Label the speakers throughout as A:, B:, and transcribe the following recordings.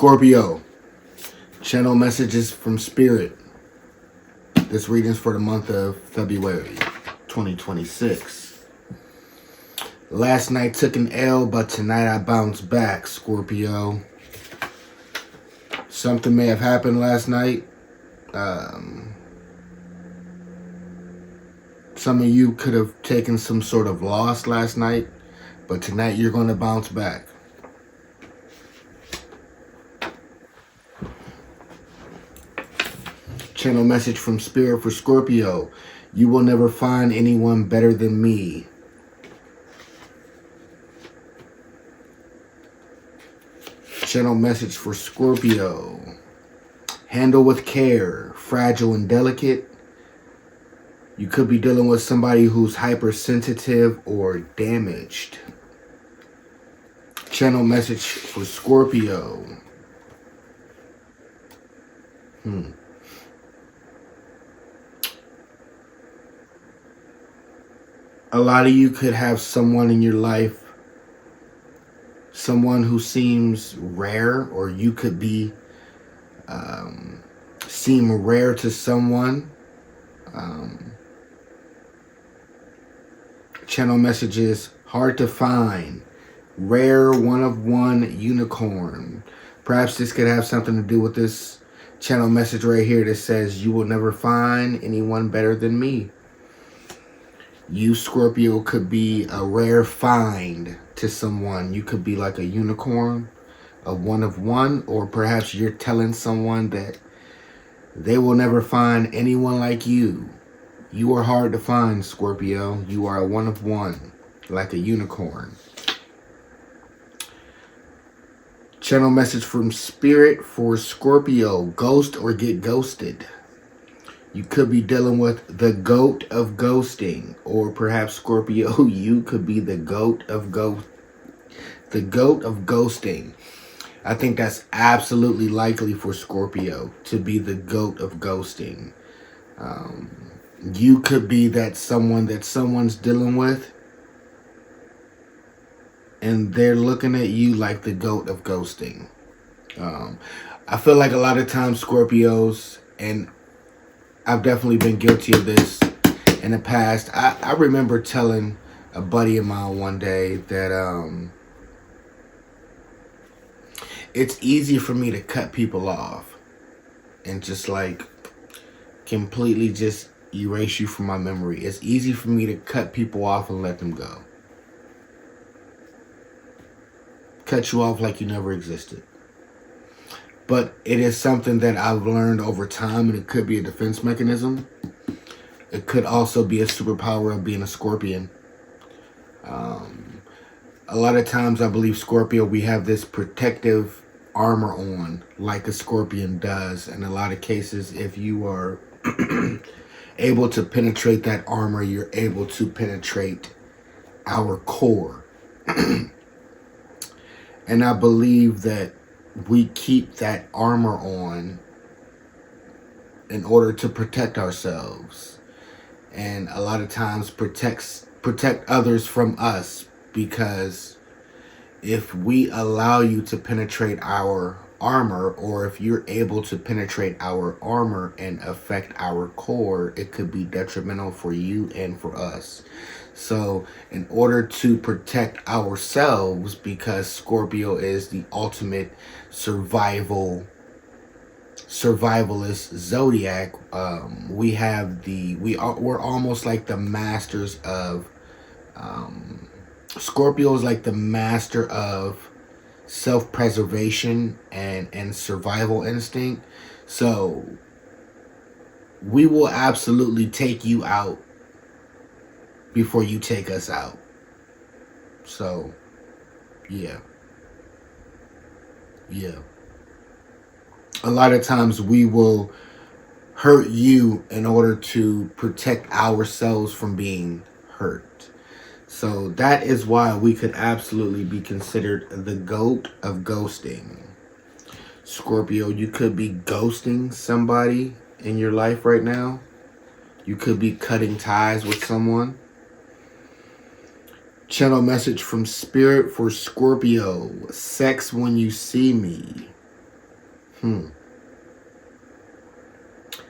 A: Scorpio, channel messages from Spirit. This reading's for the month of February 2026. Last night took an L, but tonight I bounced back, Scorpio. Something may have happened last night. Some of you could have taken some sort of loss last night, but tonight you're going to bounce back. Channel message from Spirit for Scorpio. You will never find anyone better than me. Channel message for Scorpio. Handle with care, fragile and delicate. You could be dealing with somebody who's hypersensitive or damaged. Channel message for Scorpio. A lot of you could have someone in your life, someone who seems rare, or you could be seem rare to someone. Channel messages, hard to find, rare, one of one, unicorn. Perhaps this could have something to do with this channel message right here that says, you will never find anyone better than me. You, Scorpio, could be a rare find to someone. You could be like a unicorn, a one of one, or perhaps you're telling someone that they will never find anyone like you. You are hard to find, Scorpio. You are a one of one, like a unicorn. Channel message from Spirit for Scorpio. Ghost or get ghosted. You could be dealing with the goat of ghosting, or perhaps Scorpio, you could be the goat of ghosting. I think that's absolutely likely for Scorpio to be the goat of ghosting. You could be that someone's dealing with, and they're looking at you like the goat of ghosting. I feel like a lot of times Scorpios, and I've definitely been guilty of this in the past. I remember telling a buddy of mine one day that it's easy for me to cut people off and just like completely just erase you from my memory. It's easy for me to cut people off and let them go. Cut you off like you never existed. But it is something that I've learned over time, and it could be a defense mechanism. It could also be a superpower of being a Scorpion. A lot of times I believe Scorpio, we have this protective armor on like a Scorpion does. In a lot of cases, if you are able to penetrate that armor, you're able to penetrate our core. And I believe that we keep that armor on in order to protect ourselves, and a lot of times protect others from us, because if we allow you to penetrate our armor, or if you're able to penetrate our armor and affect our core, it could be detrimental for you and for us. So in order to protect ourselves, because Scorpio is the ultimate survivalist zodiac, we're almost like the masters of Scorpio is like the master of self-preservation and survival instinct. So we will absolutely take you out before you take us out. So yeah. A lot of times we will hurt you in order to protect ourselves from being hurt. So that is why we could absolutely be considered the goat of ghosting. Scorpio, you could be ghosting somebody in your life right now. You could be cutting ties with someone. Channel message from Spirit for Scorpio. Sex when you see me. Hmm.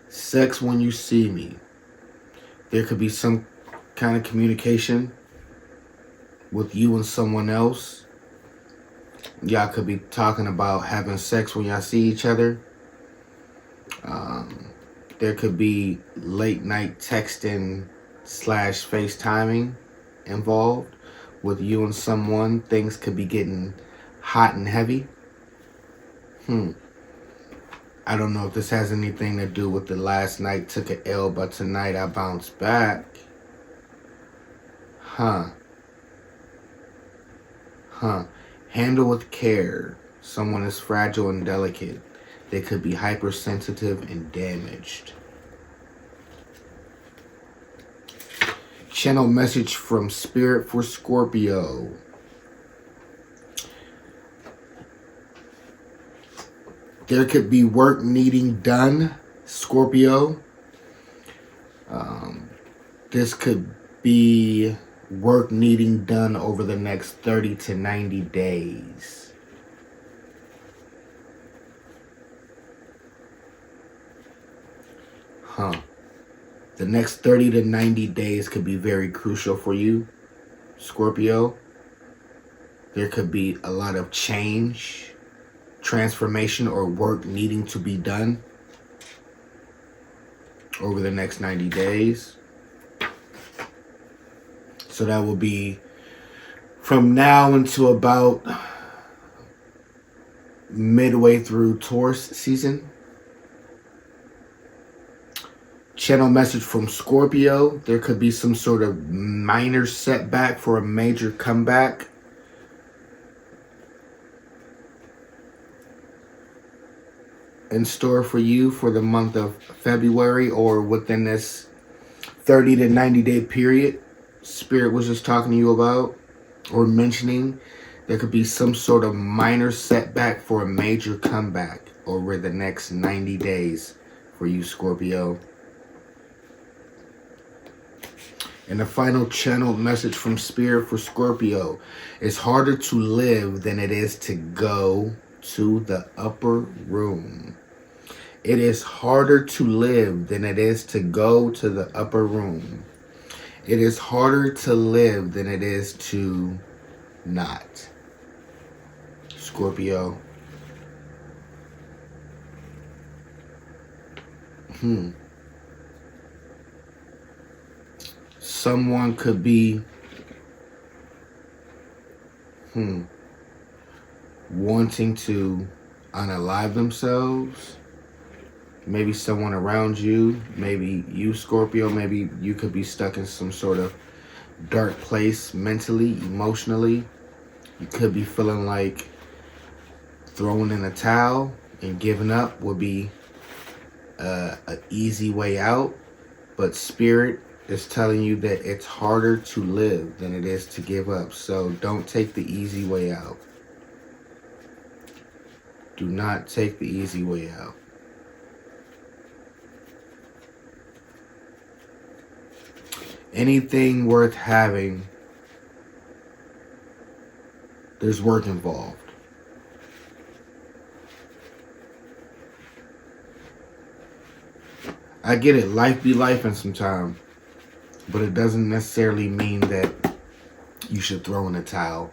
A: Sex when you see me. There could be some kind of communication with you and someone else. Y'all could be talking about having sex when y'all see each other. Um, there could be late night texting slash FaceTiming involved with you and someone. Things could be getting hot and heavy. I don't know if this has anything to do with the last night took a L, but tonight I bounced back. Huh. Huh. Handle with care. Someone is fragile and delicate. They could be hypersensitive and damaged. Channel message from Spirit for Scorpio. There could be work needing done, Scorpio. This could be work needing done over the next 30 to 90 days. Huh. The next 30 to 90 days could be very crucial for you, Scorpio. There could be a lot of change, transformation, or work needing to be done over the next 90 days. So that will be from now until about midway through Taurus season. Channel message from Scorpio. There could be some sort of minor setback for a major comeback. In store for you for the month of February, or within this 30 to 90 day period Spirit was just talking to you about or mentioning. There could be some sort of minor setback for a major comeback over the next 90 days for you, Scorpio. And the final channeled message from Spirit for Scorpio. It's harder to live than it is to go to the upper room. It is harder to live than it is to go to the upper room. It is harder to live than it is to not. Scorpio. Someone could be wanting to unalive themselves. Maybe someone around you, maybe you, Scorpio, maybe you could be stuck in some sort of dark place mentally, emotionally. You could be feeling like throwing in a towel and giving up would be an easy way out. But Spirit is telling you that it's harder to live than it is to give up. So don't take the easy way out. Do not take the easy way out. Anything worth having, there's work involved. I get it, life be lifing sometime, but it doesn't necessarily mean that you should throw in a towel.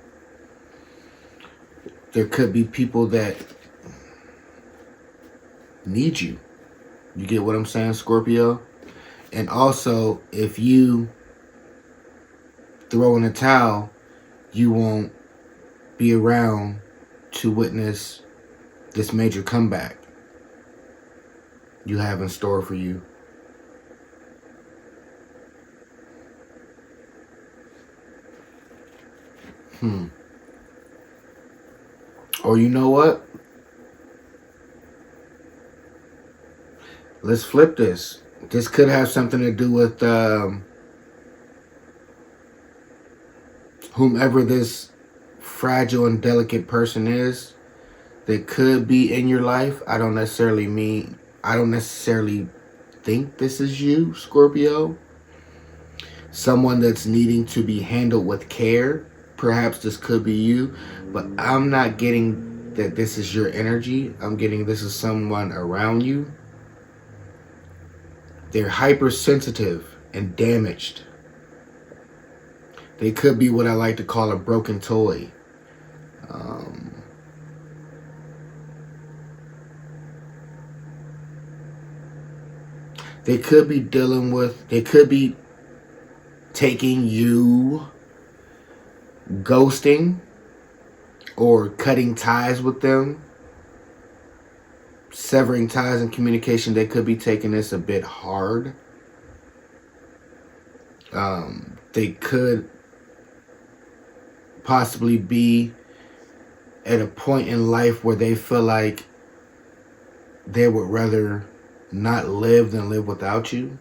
A: There could be people that need you. You get what I'm saying, Scorpio? And also, if you throw in a towel, you won't be around to witness this major comeback you have in store for you. Or you know what? Let's flip this. This could have something to do with whomever this fragile and delicate person is that could be in your life. I don't necessarily think this is you, Scorpio. Someone that's needing to be handled with care. Perhaps this could be you, but I'm not getting that this is your energy. I'm getting this is someone around you. They're hypersensitive and damaged. They could be what I like to call a broken toy. Um, they could be they could be taking you, ghosting, or cutting ties with them, severing ties and communication. They could be taking this a bit hard. They could possibly be at a point in life where they feel like they would rather not live than live without you.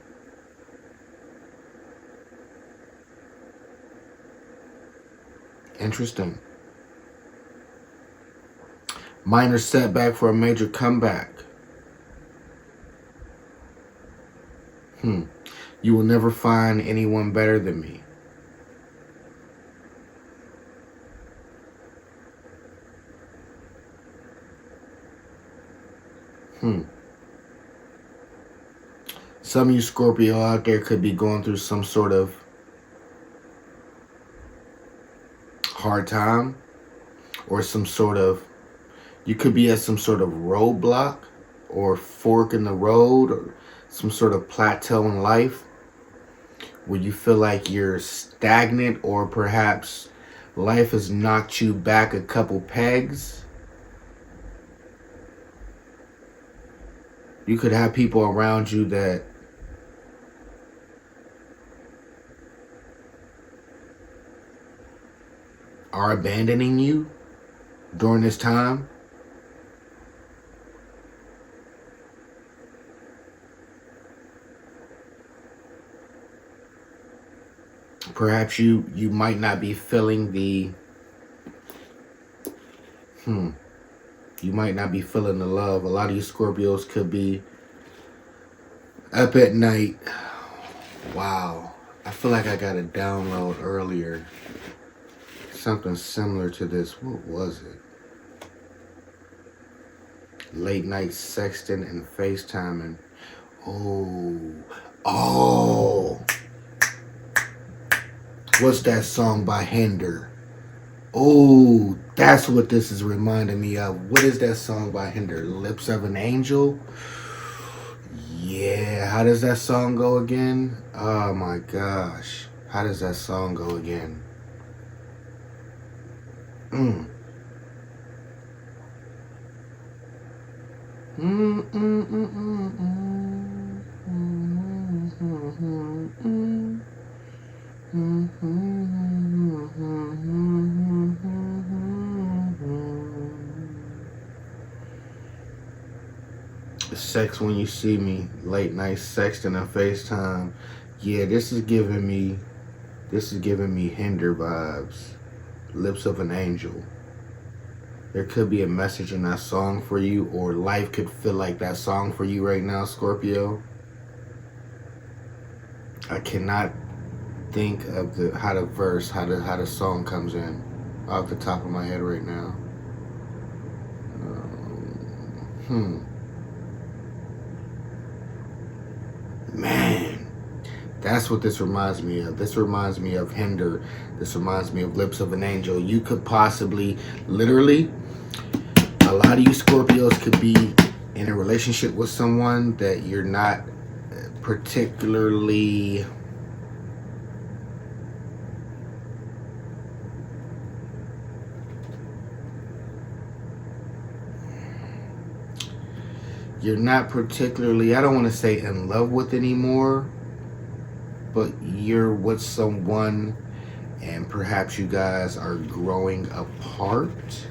A: Interesting. Minor setback for a major comeback. You will never find anyone better than me. Some of you Scorpio out there could be going through some sort of hard time, or you could be at some sort of roadblock or fork in the road, or some sort of plateau in life where you feel like you're stagnant, or perhaps life has knocked you back a couple pegs. You could have people around you that are abandoning you during this time. Perhaps you might not be feeling the you might not be feeling the love. A lot of you Scorpios could be up at night. Wow. I feel like I got a download earlier. Something similar to this. What was it? Late night sexting and FaceTiming. Oh. What's that song by Hinder? Oh, that's what this is reminding me of. What is that song by Hinder? Lips of an Angel? Yeah, how does that song go again? Oh my gosh. How does that song go again? Sex when you see me, late night sexting and FaceTime. Yeah, this is giving me Hinder vibes. Lips of an Angel. There could be a message in that song for you, or life could feel like that song for you right now, Scorpio. I cannot think of how the song comes in off the top of my head right now. Man, that's what this reminds me of. This reminds me of Hinder. This reminds me of Lips of an Angel. You could possibly, literally, a lot of you Scorpios could be in a relationship with someone that you're not particularly I don't want to say in love with anymore, but you're with someone and perhaps you guys are growing apart,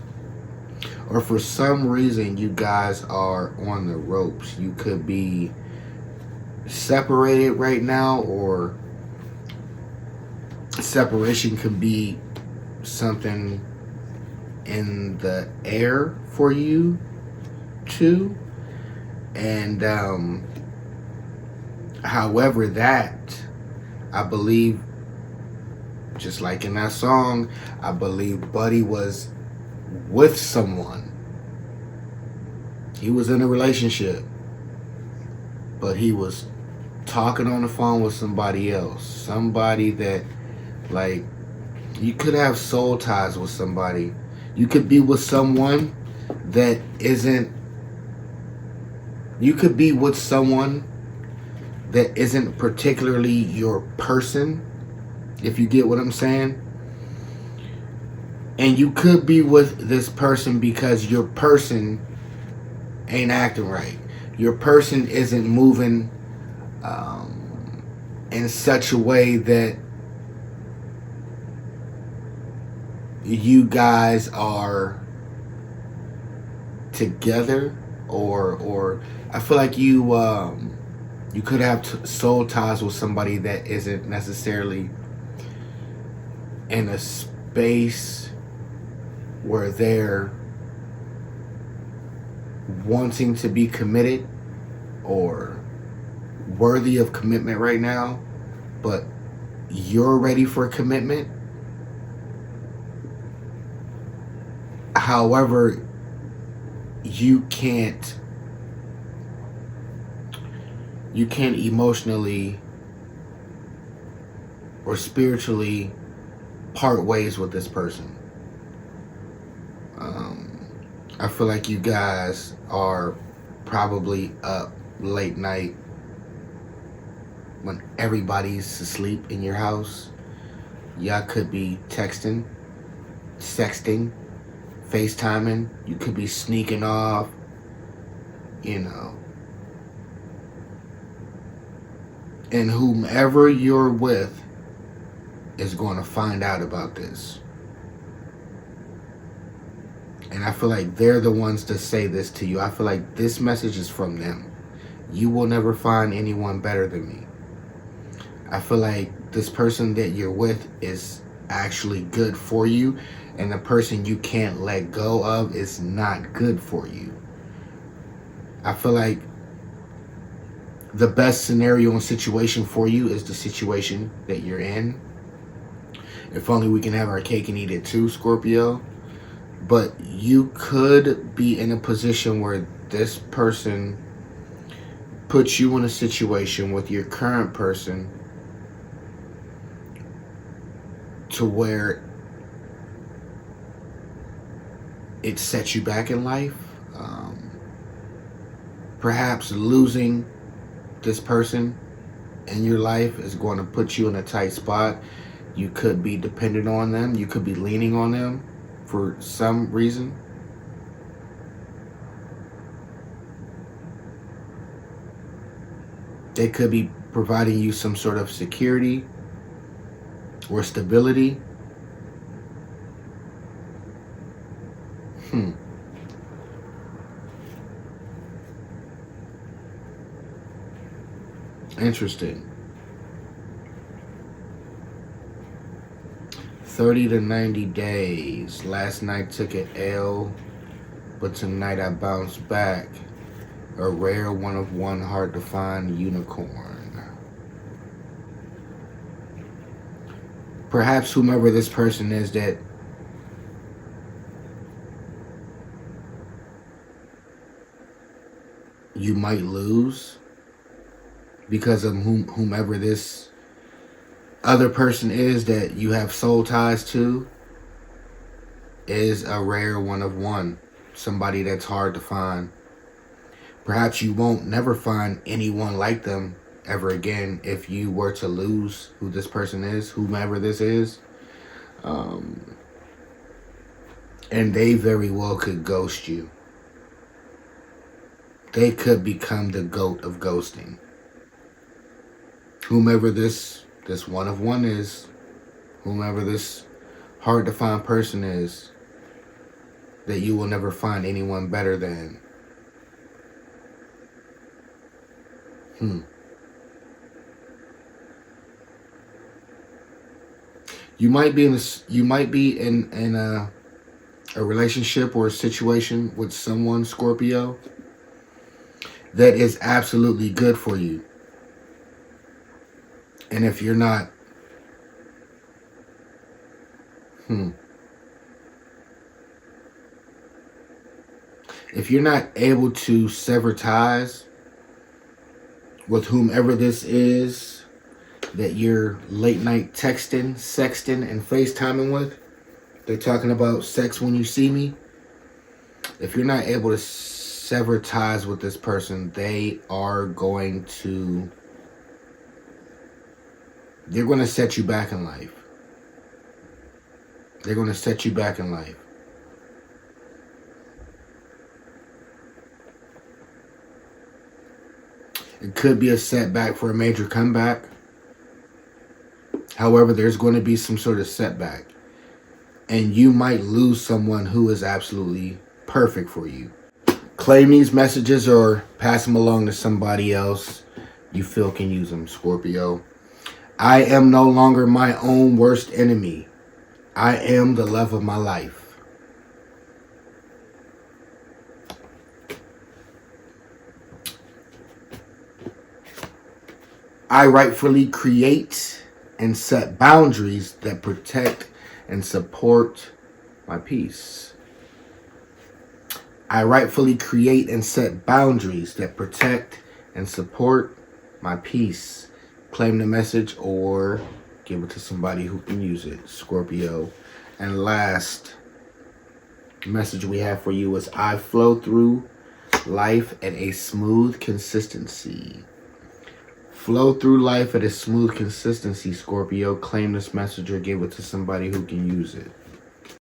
A: or for some reason you guys are on the ropes. You could be separated right now, or separation could be something in the air for you too. And however, that, I believe, just like in that song, I believe Buddy was with someone He was in a relationship, but he was talking on the phone with somebody else. Somebody that, like, you could have soul ties with somebody. You could be with someone that isn't, you could be with someone that isn't particularly your person, if you get what I'm saying. And you could be with this person because your person ain't acting right. Your person isn't moving in such a way that you guys are together, or I feel like you could have soul ties with somebody that isn't necessarily in a space where they're wanting to be committed or worthy of commitment right now, but you're ready for commitment. However, you can't emotionally or spiritually part ways with this person. I feel like you guys are probably up late night when everybody's asleep in your house. Y'all could be texting, sexting, FaceTiming. You could be sneaking off, you know. And whomever you're with is going to find out about this. And I feel like they're the ones to say this to you. I feel like this message is from them. You will never find anyone better than me. I feel like this person that you're with is actually good for you, and the person you can't let go of is not good for you. I feel like the best scenario and situation for you is the situation that you're in. If only we can have our cake and eat it too, Scorpio. But you could be in a position where this person puts you in a situation with your current person to where it sets you back in life. Perhaps losing this person in your life is going to put you in a tight spot. You could be dependent on them. You could be leaning on them for some reason. They could be providing you some sort of security or stability. Interesting. 30 to 90 days. Last night took an L, but tonight I bounced back. A rare one of one, hard to find unicorn. Perhaps whomever this person is that you might lose because of whomever this other person is that you have soul ties to is a rare one of one. Somebody that's hard to find. Perhaps you won't never find anyone like them ever again if you were to lose who this person is, whomever this is. And they very well could ghost you. They could become the GOAT of ghosting. Whomever this one of one is, whomever this hard to find person is, that you will never find anyone better than. You might be in a relationship or a situation with someone, Scorpio, that is absolutely good for you. And if you're not, If you're not able to sever ties with whomever this is that you're late night texting, sexting, and FaceTiming with, they're talking about sex when you see me. If you're not able to sever ties with this person, they're going to set you back in life. They're going to set you back in life. It could be a setback for a major comeback. However, there's going to be some sort of setback. And you might lose someone who is absolutely perfect for you. Claim these messages or pass them along to somebody else you feel can use them, Scorpio. I am no longer my own worst enemy. I am the love of my life. I rightfully create and set boundaries that protect and support my peace. I rightfully create and set boundaries that protect and support my peace. Claim the message or give it to somebody who can use it, Scorpio. And last message we have for you is I flow through life at a smooth consistency. Flow through life at a smooth consistency, Scorpio. Claim this message or give it to somebody who can use it.